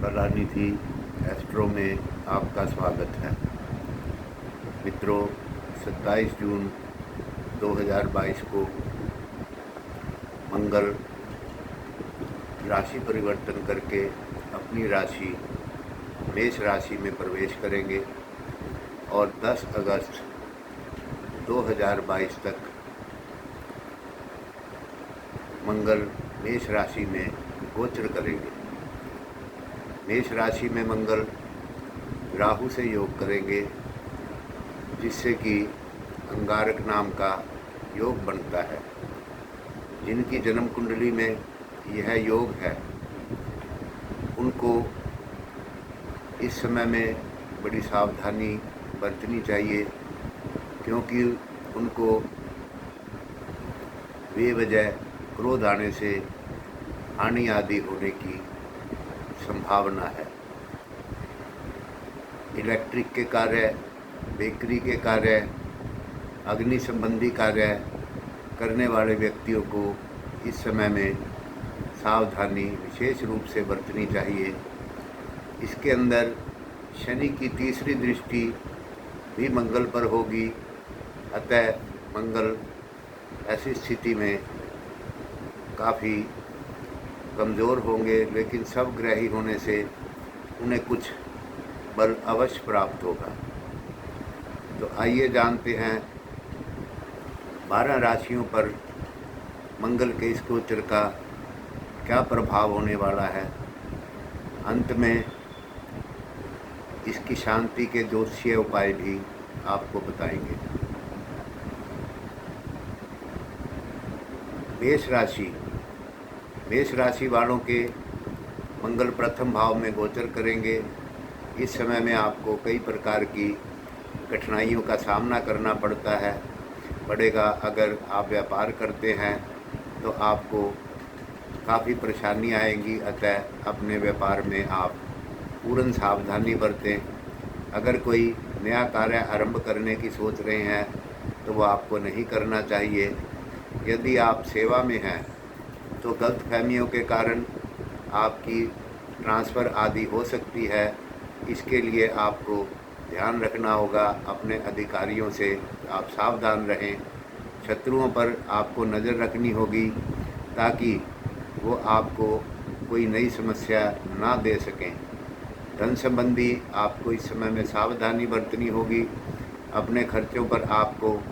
Kalanidhi astro में आपका स्वागत है। मित्रों, 27 जून 2022 को मंगल राशि परिवर्तन करके अपनी राशि मेष राशि में प्रवेश करेंगे और 10 अगस्त 2022 तक मंगल मेष राशि में गोचर करेंगे। मेष राशि में मंगल राहु से योग करेंगे, जिससे कि अंगारक नाम का योग बनता है। जिनकी जन्म कुंडली में यह योग है, उनको इस समय में बड़ी सावधानी बरतनी चाहिए, क्योंकि उनको बेवजह क्रोध आने से हानि आदि होने की संभावना है। इलेक्ट्रिक के कार्य, बेकरी के कार्य, अग्नि संबंधी कार्य करने वाले व्यक्तियों को इस समय में सावधानी विशेष रूप से बरतनी चाहिए। इसके अंदर शनि की तीसरी दृष्टि भी मंगल पर होगी, अतः मंगल ऐसी स्थिति में काफ़ी कमज़ोर होंगे, लेकिन सब ग्रही होने से उन्हें कुछ बल अवश्य प्राप्त होगा। तो आइए जानते हैं 12 राशियों पर मंगल के इस गोचर का क्या प्रभाव होने वाला है। अंत में इसकी शांति के ज्योतिषीय उपाय भी आपको बताएंगे। मेष राशि वालों के मंगल प्रथम भाव में गोचर करेंगे। इस समय में आपको कई प्रकार की कठिनाइयों का सामना करना पड़ेगा। अगर आप व्यापार करते हैं तो आपको काफ़ी परेशानी आएगी, अतः अपने व्यापार में आप पूर्ण सावधानी बरतें। अगर कोई नया कार्य आरंभ करने की सोच रहे हैं तो वो आपको नहीं करना चाहिए। यदि आप सेवा में हैं तो गलतफहमियों के कारण आपकी ट्रांसफ़र आदि हो सकती है। इसके लिए आपको ध्यान रखना होगा। अपने अधिकारियों से आप सावधान रहें। शत्रुओं पर आपको नज़र रखनी होगी, ताकि वो आपको कोई नई समस्या ना दे सकें। धन संबंधी आपको इस समय में सावधानी बरतनी होगी। अपने खर्चों पर आपको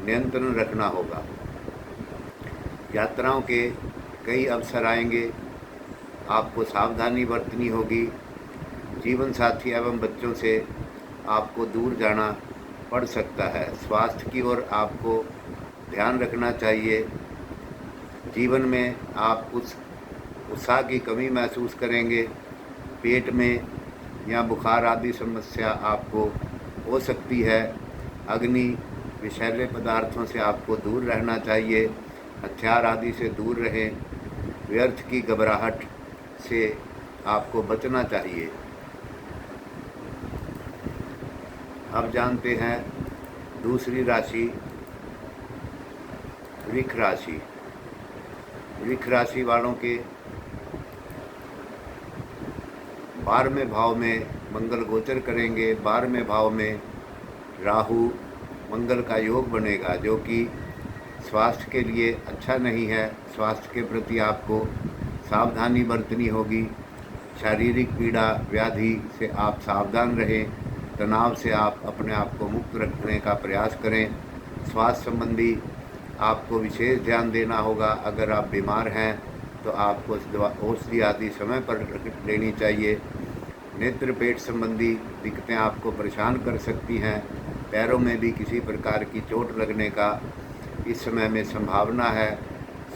नियंत्रण रखना होगा। यात्राओं के कई अवसर आएंगे, आपको सावधानी बरतनी होगी। जीवन साथी एवं बच्चों से आपको दूर जाना पड़ सकता है। स्वास्थ्य की ओर आपको ध्यान रखना चाहिए। जीवन में आप कुछ उत्साह की कमी महसूस करेंगे। पेट में या बुखार आदि समस्या आपको हो सकती है। अग्नि विषैले पदार्थों से आपको दूर रहना चाहिए। हथियार आदि से दूर रहें। व्यर्थ की घबराहट से आपको बचना चाहिए। अब जानते हैं दूसरी राशि वृष राशि। वृष राशि वालों के 12वें भाव में मंगल गोचर करेंगे। 12वें भाव में राहु मंगल का योग बनेगा, जो कि स्वास्थ्य के लिए अच्छा नहीं है। स्वास्थ्य के प्रति आपको सावधानी बरतनी होगी। शारीरिक पीड़ा व्याधि से आप सावधान रहें। तनाव से आप अपने आप को मुक्त रखने का प्रयास करें। स्वास्थ्य संबंधी आपको विशेष ध्यान देना होगा। अगर आप बीमार हैं तो आपको औषधि आदि समय पर लेनी चाहिए। नेत्र पेट संबंधी दिक्कतें आपको परेशान कर सकती हैं। पैरों में भी किसी प्रकार की चोट लगने का इस समय में संभावना है।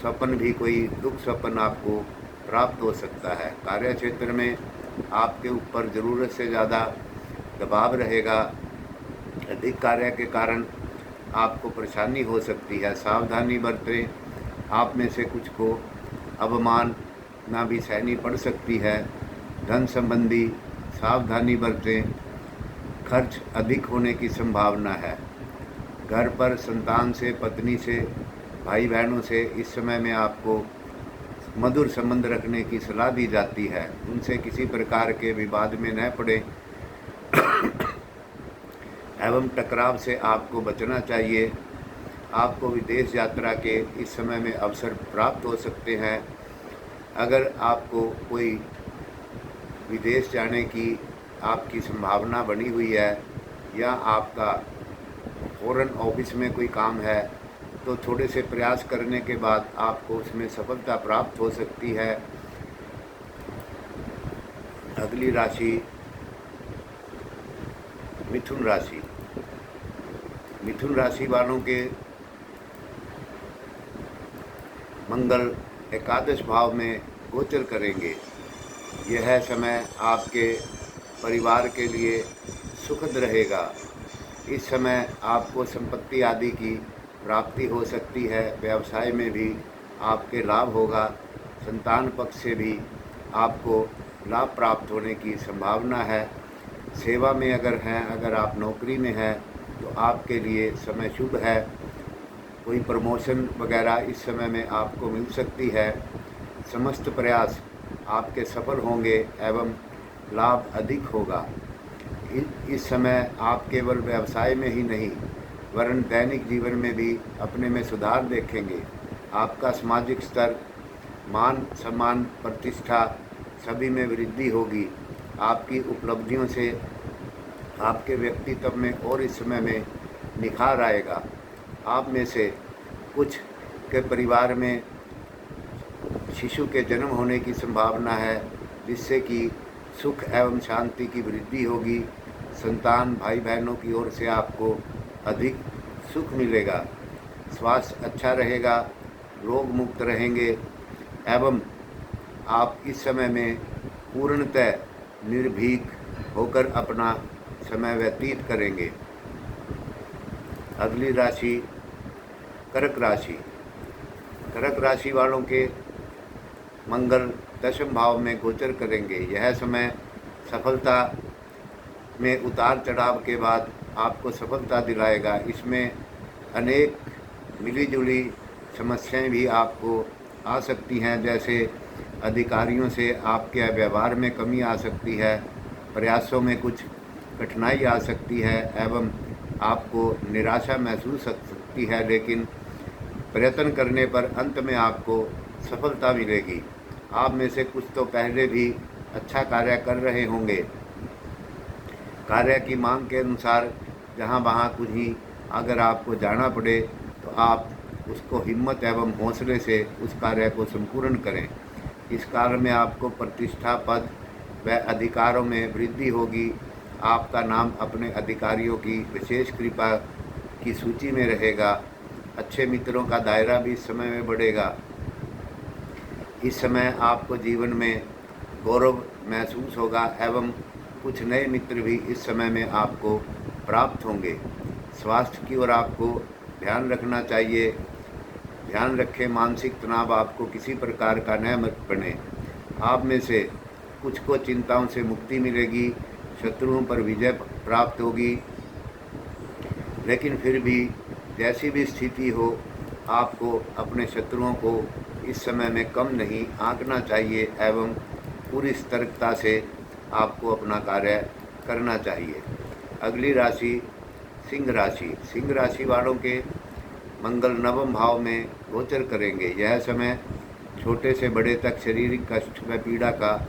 स्वप्न भी कोई दुख स्वप्न आपको प्राप्त हो सकता है। कार्य क्षेत्र में आपके ऊपर ज़रूरत से ज़्यादा दबाव रहेगा। अधिक कार्य के कारण आपको परेशानी हो सकती है। सावधानी बरतें। आप में से कुछ को अवमानना भी सहनी पड़ सकती है। धन संबंधी सावधानी बरतें। खर्च अधिक होने की संभावना है। घर पर संतान से, पत्नी से, भाई बहनों से इस समय में आपको मधुर संबंध रखने की सलाह दी जाती है। उनसे किसी प्रकार के विवाद में न पड़े एवं टकराव से आपको बचना चाहिए। आपको विदेश यात्रा के इस समय में अवसर प्राप्त हो सकते हैं। अगर आपको कोई विदेश जाने की आपकी संभावना बनी हुई है या आपका फॉरेन ऑफिस में कोई काम है तो थोड़े से प्रयास करने के बाद आपको उसमें सफलता प्राप्त हो सकती है। अगली राशि मिथुन राशि। मिथुन राशि वालों के मंगल एकादश भाव में गोचर करेंगे। यह समय आपके परिवार के लिए सुखद रहेगा। इस समय आपको संपत्ति आदि की प्राप्ति हो सकती है। व्यवसाय में भी आपके लाभ होगा। संतान पक्ष से भी आपको लाभ प्राप्त होने की संभावना है। सेवा में अगर आप नौकरी में हैं तो आपके लिए समय शुभ है। कोई प्रमोशन वगैरह इस समय में आपको मिल सकती है। समस्त प्रयास आपके सफल होंगे एवं लाभ अधिक होगा। इस समय आप केवल व्यवसाय में ही नहीं वरन दैनिक जीवन में भी अपने में सुधार देखेंगे। आपका सामाजिक स्तर, मान सम्मान, प्रतिष्ठा सभी में वृद्धि होगी। आपकी उपलब्धियों से आपके व्यक्तित्व में और इस समय में निखार आएगा। आप में से कुछ के परिवार में शिशु के जन्म होने की संभावना है, जिससे कि सुख एवं शांति की वृद्धि होगी। संतान भाई बहनों की ओर से आपको अधिक सुख मिलेगा। स्वास्थ्य अच्छा रहेगा, रोग मुक्त रहेंगे एवं आप इस समय में पूर्णतः निर्भीक होकर अपना समय व्यतीत करेंगे। अगली राशि कर्क राशि। कर्क राशि वालों के मंगल दशम भाव में गोचर करेंगे। यह समय सफलता में उतार चढ़ाव के बाद आपको सफलता दिलाएगा। इसमें अनेक मिली-जुली समस्याएं भी आपको आ सकती हैं, जैसे अधिकारियों से आपके व्यवहार में कमी आ सकती है, प्रयासों में कुछ कठिनाई आ सकती है एवं आपको निराशा महसूस हो सकती है, लेकिन प्रयत्न करने पर अंत में आपको सफलता मिलेगी। आप में से कुछ तो पहले भी अच्छा कार्य कर रहे होंगे। कार्य की मांग के अनुसार जहाँ वहाँ कुछ ही अगर आपको जाना पड़े तो आप उसको हिम्मत एवं हौसले से उस कार्य को संपूर्ण करें। इस कार्य में आपको प्रतिष्ठा, पद व अधिकारों में वृद्धि होगी। आपका नाम अपने अधिकारियों की विशेष कृपा की सूची में रहेगा। अच्छे मित्रों का दायरा भी इस समय में बढ़ेगा। इस समय आपको जीवन में गौरव महसूस होगा एवं कुछ नए मित्र भी इस समय में आपको प्राप्त होंगे। स्वास्थ्य की ओर आपको ध्यान रखना चाहिए। ध्यान रखें, मानसिक तनाव आपको किसी प्रकार का न बने। आप में से कुछ को चिंताओं से मुक्ति मिलेगी, शत्रुओं पर विजय प्राप्त होगी, लेकिन फिर भी जैसी भी स्थिति हो आपको अपने शत्रुओं को इस समय में कम नहीं आंकना चाहिए एवं पूरी सतर्कता से आपको अपना कार्य करना चाहिए। अगली राशि सिंह राशि। सिंह राशि वालों के मंगल नवम भाव में गोचर करेंगे। यह समय छोटे से बड़े तक शारीरिक कष्ट व पीड़ा का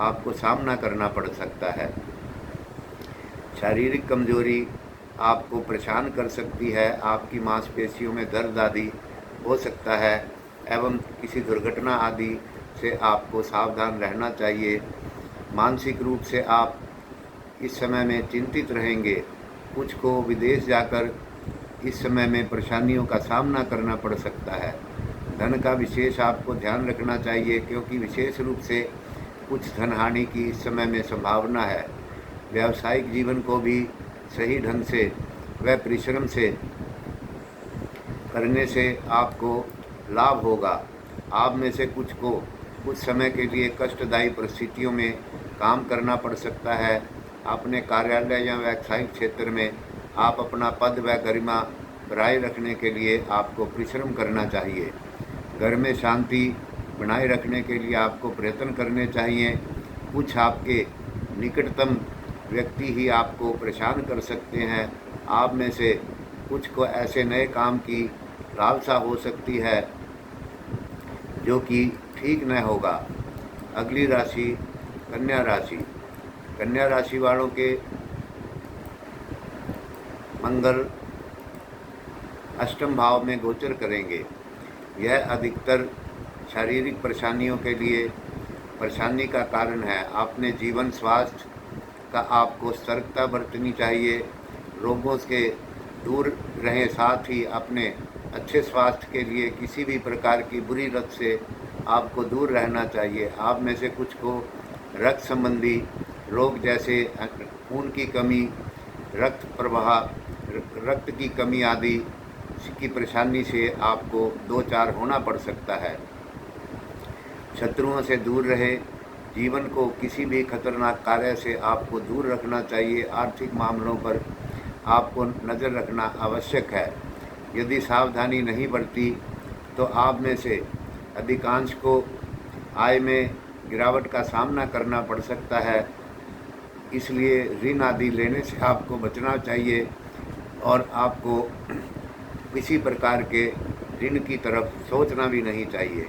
आपको सामना करना पड़ सकता है। शारीरिक कमजोरी आपको परेशान कर सकती है। आपकी मांसपेशियों में दर्द आदि हो सकता है एवं किसी दुर्घटना आदि से आपको सावधान रहना चाहिए। मानसिक रूप से आप इस समय में चिंतित रहेंगे। कुछ को विदेश जाकर इस समय में परेशानियों का सामना करना पड़ सकता है। धन का विशेष आपको ध्यान रखना चाहिए, क्योंकि विशेष रूप से कुछ धन हानि की इस समय में संभावना है। व्यावसायिक जीवन को भी सही ढंग से व परिश्रम से करने से आपको लाभ होगा। आप में से कुछ को कुछ समय के लिए कष्टदायी परिस्थितियों में काम करना पड़ सकता है। अपने कार्यालय या व्यावसायिक क्षेत्र में आप अपना पद व गरिमा बनाए रखने के लिए आपको परिश्रम करना चाहिए। घर में शांति बनाए रखने के लिए आपको प्रयत्न करने चाहिए। कुछ आपके निकटतम व्यक्ति ही आपको परेशान कर सकते हैं। आप में से कुछ को ऐसे नए काम की लालसा हो सकती है जो कि ठीक न होगा। अगली राशि कन्या राशि। कन्या राशि वालों के मंगल अष्टम भाव में गोचर करेंगे। यह अधिकतर शारीरिक परेशानियों के लिए परेशानी का कारण है। अपने जीवन स्वास्थ्य का आपको सतर्कता बरतनी चाहिए। रोगों से दूर रहें, साथ ही अपने अच्छे स्वास्थ्य के लिए किसी भी प्रकार की बुरी लत से आपको दूर रहना चाहिए। आप में से कुछ को रक्त संबंधी रोग जैसे खून की कमी, रक्त प्रवाह, रक्त की कमी आदि की परेशानी से आपको दो चार होना पड़ सकता है। शत्रुओं से दूर रहे। जीवन को किसी भी खतरनाक कार्य से आपको दूर रखना चाहिए। आर्थिक मामलों पर आपको नज़र रखना आवश्यक है। यदि सावधानी नहीं बरती तो आप में से अधिकांश को आय में गिरावट का सामना करना पड़ सकता है। इसलिए ऋण आदि लेने से आपको बचना चाहिए और आपको किसी प्रकार के ऋण की तरफ सोचना भी नहीं चाहिए।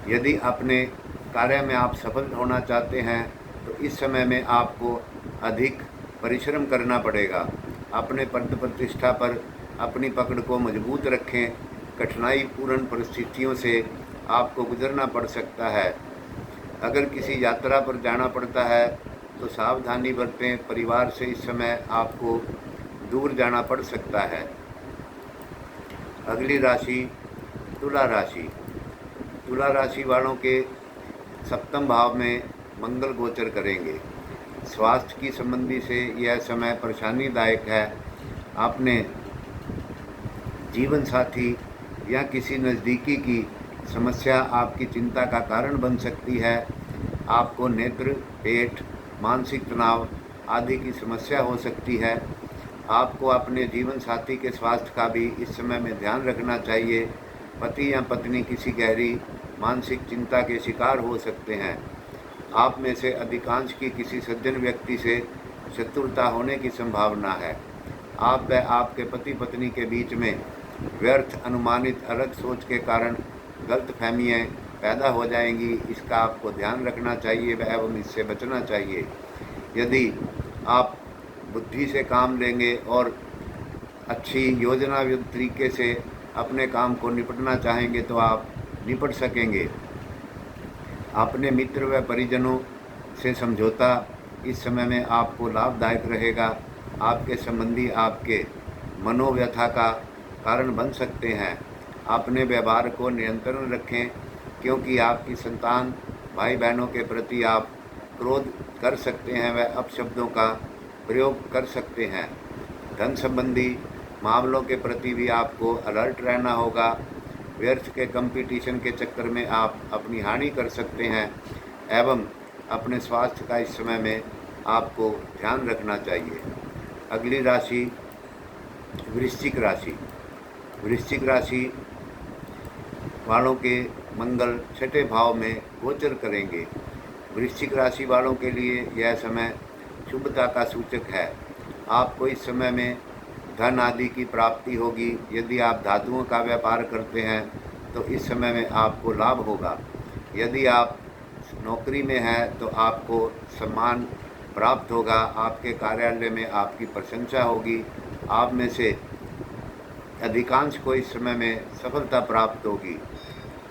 यदि अपने कार्य में आप सफल होना चाहते हैं तो इस समय में आपको अधिक परिश्रम करना पड़ेगा। अपने पद प्रतिष्ठा पर अपनी पकड़ को मजबूत रखें। कठिनाई पूर्ण परिस्थितियों से आपको गुजरना पड़ सकता है। अगर किसी यात्रा पर जाना पड़ता है तो सावधानी बरतें। परिवार से इस समय आपको दूर जाना पड़ सकता है। अगली राशि तुला राशि। तुला राशि वालों के सप्तम भाव में मंगल गोचर करेंगे। स्वास्थ्य की संबंधी से यह समय परेशानीदायक है। अपने जीवन साथी या किसी नज़दीकी की समस्या आपकी चिंता का कारण बन सकती है। आपको नेत्र, पेट, मानसिक तनाव आदि की समस्या हो सकती है। आपको अपने जीवन साथी के स्वास्थ्य का भी इस समय में ध्यान रखना चाहिए। पति या पत्नी किसी गहरी मानसिक चिंता के शिकार हो सकते हैं। आप में से अधिकांश की किसी सज्जन व्यक्ति से शत्रुता होने की संभावना है। आप व आपके पति पत्नी के बीच में व्यर्थ अनुमानित अलग सोच के कारण गलतफहमियां पैदा हो जाएंगी। इसका आपको ध्यान रखना चाहिए एवं इससे बचना चाहिए। यदि आप बुद्धि से काम लेंगे और अच्छी योजनाबद्ध तरीके से अपने काम को निपटना चाहेंगे तो आप निपट सकेंगे। अपने मित्र व परिजनों से समझौता इस समय में आपको लाभदायक रहेगा। आपके संबंधी आपके मनोव्यथा का कारण बन सकते हैं। अपने व्यवहार को नियंत्रण रखें, क्योंकि आपकी संतान, भाई बहनों के प्रति आप क्रोध कर सकते हैं व अपशब्दों का प्रयोग कर सकते हैं। धन संबंधी मामलों के प्रति भी आपको अलर्ट रहना होगा। व्यर्थ के कंपटीशन के चक्कर में आप अपनी हानि कर सकते हैं एवं अपने स्वास्थ्य का इस समय में आपको ध्यान रखना चाहिए। अगली राशि वृश्चिक राशि। वृश्चिक राशि वालों के मंगल छठे भाव में गोचर करेंगे। वृश्चिक राशि वालों के लिए यह समय शुभता का सूचक है। आपको इस समय में धन आदि की प्राप्ति होगी। यदि आप धातुओं का व्यापार करते हैं तो इस समय में आपको लाभ होगा। यदि आप नौकरी में हैं तो आपको सम्मान प्राप्त होगा। आपके कार्यालय में आपकी प्रशंसा होगी। आप में से अधिकांश को इस समय में सफलता प्राप्त होगी।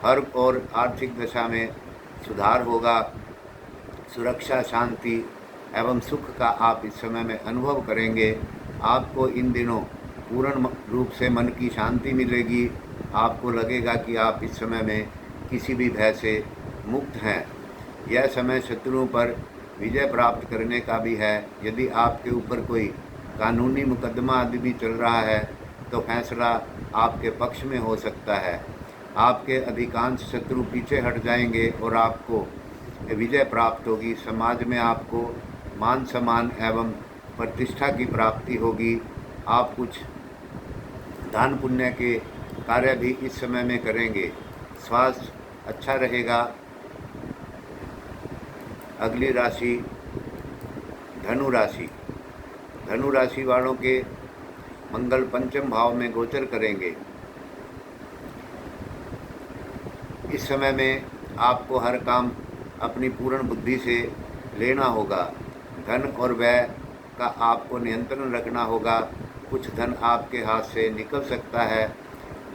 हर और आर्थिक दशा में सुधार होगा। सुरक्षा, शांति एवं सुख का आप इस समय में अनुभव करेंगे। आपको इन दिनों पूर्ण रूप से मन की शांति मिलेगी। आपको लगेगा कि आप इस समय में किसी भी भय से मुक्त हैं। यह समय शत्रुओं पर विजय प्राप्त करने का भी है। यदि आपके ऊपर कोई कानूनी मुकदमा आदि भी चल रहा है तो फैसला आपके पक्ष में हो सकता है। आपके अधिकांश शत्रु पीछे हट जाएंगे और आपको विजय प्राप्त होगी। समाज में आपको मान सम्मान एवं प्रतिष्ठा की प्राप्ति होगी। आप कुछ दान पुण्य के कार्य भी इस समय में करेंगे। स्वास्थ्य अच्छा रहेगा। अगली राशि धनु राशि। धनु राशि वालों के मंगल पंचम भाव में गोचर करेंगे। इस समय में आपको हर काम अपनी पूर्ण बुद्धि से लेना होगा। धन और व्यय का आपको नियंत्रण रखना होगा। कुछ धन आपके हाथ से निकल सकता है।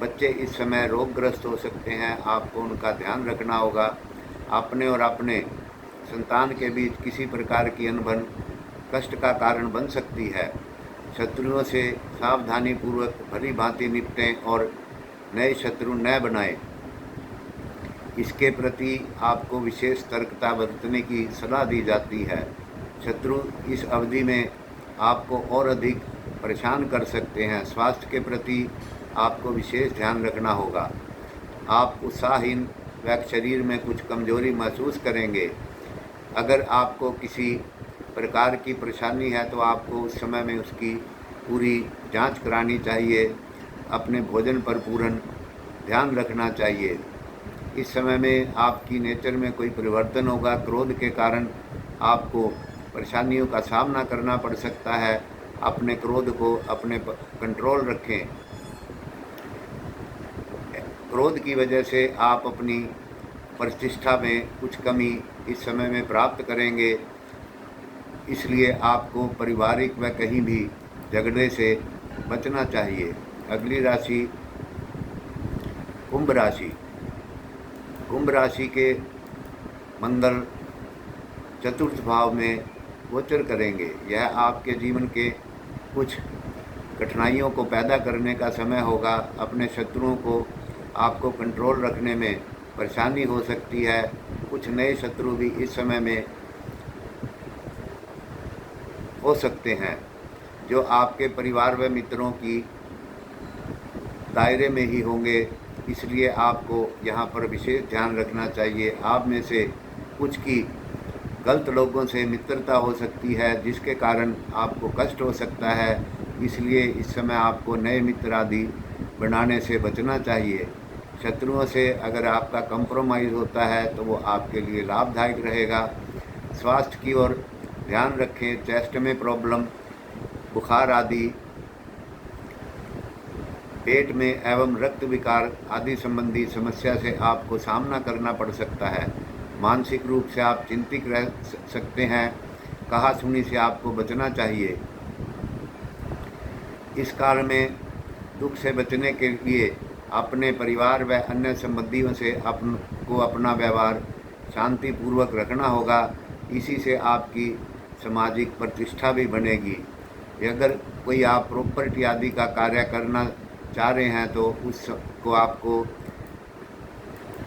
बच्चे इस समय रोगग्रस्त हो सकते हैं, आपको उनका ध्यान रखना होगा। अपने और अपने संतान के बीच किसी प्रकार की अनबन कष्ट का कारण बन सकती है। शत्रुओं से सावधानीपूर्वक भली भांति निपटें और नए शत्रु न बनाएं। इसके प्रति आपको विशेष सतर्कता बरतने की सलाह दी जाती है। शत्रु इस अवधि में आपको और अधिक परेशान कर सकते हैं। स्वास्थ्य के प्रति आपको विशेष ध्यान रखना होगा। आप उत्साहहीन व शरीर में कुछ कमजोरी महसूस करेंगे। अगर आपको किसी प्रकार की परेशानी है तो आपको उस समय में उसकी पूरी जांच करानी चाहिए। अपने भोजन पर पूर्ण ध्यान रखना चाहिए। इस समय में आपकी नेचर में कोई परिवर्तन होगा। क्रोध के कारण आपको परेशानियों का सामना करना पड़ सकता है। अपने क्रोध को अपने कंट्रोल रखें। क्रोध की वजह से आप अपनी प्रतिष्ठा में कुछ कमी इस समय में प्राप्त करेंगे। इसलिए आपको पारिवारिक व कहीं भी झगड़े से बचना चाहिए। अगली राशि कुंभ राशि। कुंभ राशि के मंगल चतुर्थ भाव में गोचर करेंगे। यह आपके जीवन के कुछ कठिनाइयों को पैदा करने का समय होगा। अपने शत्रुओं को आपको कंट्रोल रखने में परेशानी हो सकती है। कुछ नए शत्रु भी इस समय में हो सकते हैं जो आपके परिवार व मित्रों की दायरे में ही होंगे। इसलिए आपको यहाँ पर विशेष ध्यान रखना चाहिए। आप में से कुछ की गलत लोगों से मित्रता हो सकती है जिसके कारण आपको कष्ट हो सकता है। इसलिए इस समय आपको नए मित्र आदि बनाने से बचना चाहिए। शत्रुओं से अगर आपका कंप्रोमाइज़ होता है तो वो आपके लिए लाभदायक रहेगा। स्वास्थ्य की ओर ध्यान रखें। चेस्ट में प्रॉब्लम, बुखार आदि, पेट में एवं रक्त विकार आदि संबंधी समस्या से आपको सामना करना पड़ सकता है। मानसिक रूप से आप चिंतित रह सकते हैं। कहासुनी से आपको बचना चाहिए। इस काल में दुख से बचने के लिए अपने परिवार व अन्य संबंधियों से अपना व्यवहार शांतिपूर्वक रखना होगा। इसी से आपकी सामाजिक प्रतिष्ठा भी बनेगी। अगर कोई आप प्रॉपर्टी आदि का कार्य करना चाह रहे हैं तो उसको आपको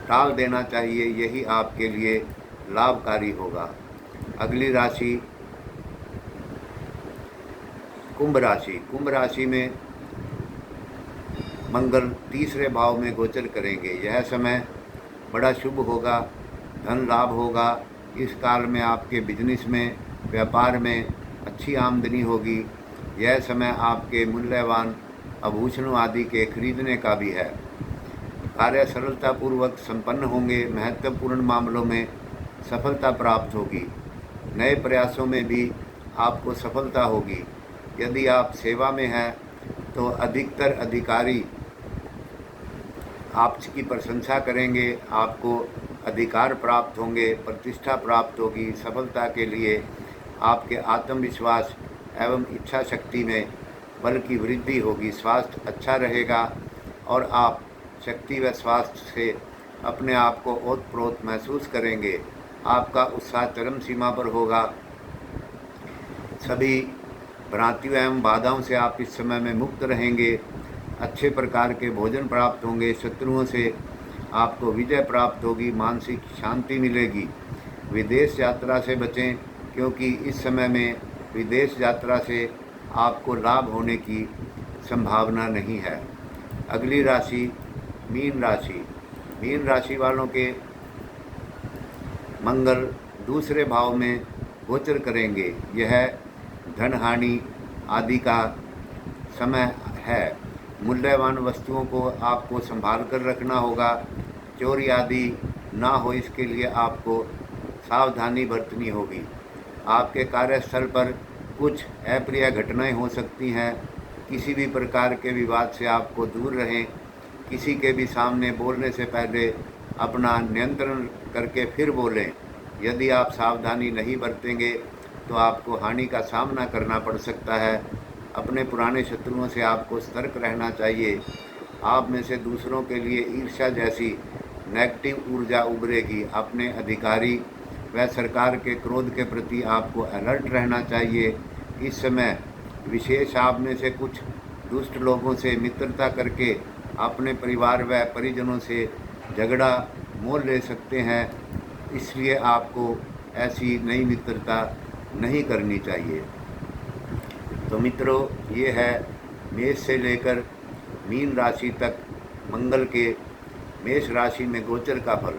टाल देना चाहिए। यही आपके लिए लाभकारी होगा। अगली राशि कुंभ राशि। कुंभ राशि में मंगल तीसरे भाव में गोचर करेंगे। यह समय बड़ा शुभ होगा। धन लाभ होगा। इस काल में आपके बिजनेस में, व्यापार में अच्छी आमदनी होगी। यह समय आपके मूल्यवान आभूषणों आदि के खरीदने का भी है। कार्य सरलतापूर्वक संपन्न होंगे। महत्वपूर्ण मामलों में सफलता प्राप्त होगी। नए प्रयासों में भी आपको सफलता होगी। यदि आप सेवा में हैं तो अधिकतर अधिकारी आपकी प्रशंसा करेंगे। आपको अधिकार प्राप्त होंगे, प्रतिष्ठा प्राप्त होगी। सफलता के लिए आपके आत्मविश्वास एवं इच्छा शक्ति में बल की वृद्धि होगी। स्वास्थ्य अच्छा रहेगा और आप शक्ति व स्वास्थ्य से अपने आप को ओतप्रोत महसूस करेंगे। आपका उत्साह चरम सीमा पर होगा। सभी भ्रांतियों एवं बाधाओं से आप इस समय में मुक्त रहेंगे। अच्छे प्रकार के भोजन प्राप्त होंगे। शत्रुओं से आपको विजय प्राप्त होगी। मानसिक शांति मिलेगी। विदेश यात्रा से बचें क्योंकि इस समय में विदेश यात्रा से आपको लाभ होने की संभावना नहीं है। अगली राशि मीन राशि। मीन राशि वालों के मंगल दूसरे भाव में गोचर करेंगे। यह धन हानि आदि का समय है। मूल्यवान वस्तुओं को आपको संभाल कर रखना होगा। चोरी आदि ना हो इसके लिए आपको सावधानी बरतनी होगी। आपके कार्यस्थल पर कुछ अप्रिय घटनाएं हो सकती हैं। किसी भी प्रकार के विवाद से आपको दूर रहें। किसी के भी सामने बोलने से पहले अपना नियंत्रण करके फिर बोलें। यदि आप सावधानी नहीं बरतेंगे तो आपको हानि का सामना करना पड़ सकता है। अपने पुराने शत्रुओं से आपको सतर्क रहना चाहिए। आप में से दूसरों के लिए ईर्ष्या जैसी नेगेटिव ऊर्जा उभरेगी। अपने अधिकारी व सरकार के क्रोध के प्रति आपको अलर्ट रहना चाहिए। इस समय विशेष आप में से कुछ दुष्ट लोगों से मित्रता करके अपने परिवार व परिजनों से झगड़ा मोल ले सकते हैं। इसलिए आपको ऐसी नई मित्रता नहीं करनी चाहिए। तो मित्रों, ये है मेष से लेकर मीन राशि तक मंगल के मेष राशि में गोचर का फल।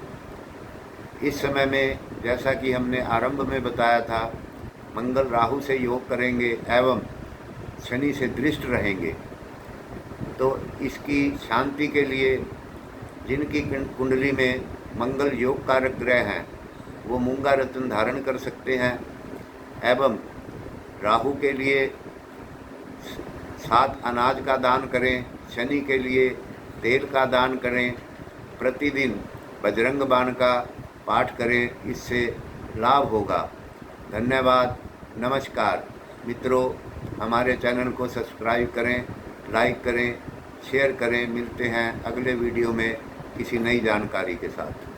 इस समय में जैसा कि हमने आरंभ में बताया था, मंगल राहु से योग करेंगे एवं शनि से दृष्ट रहेंगे। तो इसकी शांति के लिए जिनकी कुंडली में मंगल योग कारक ग्रह हैं वो मूंगा रत्न धारण कर सकते हैं। एवं राहु के लिए 7 अनाज का दान करें। शनि के लिए तेल का दान करें। प्रतिदिन बजरंग बाण का पाठ करें, इससे लाभ होगा। धन्यवाद, नमस्कार। मित्रों, हमारे चैनल को सब्सक्राइब करें, लाइक करें, शेयर करें। मिलते हैं अगले वीडियो में किसी नई जानकारी के साथ।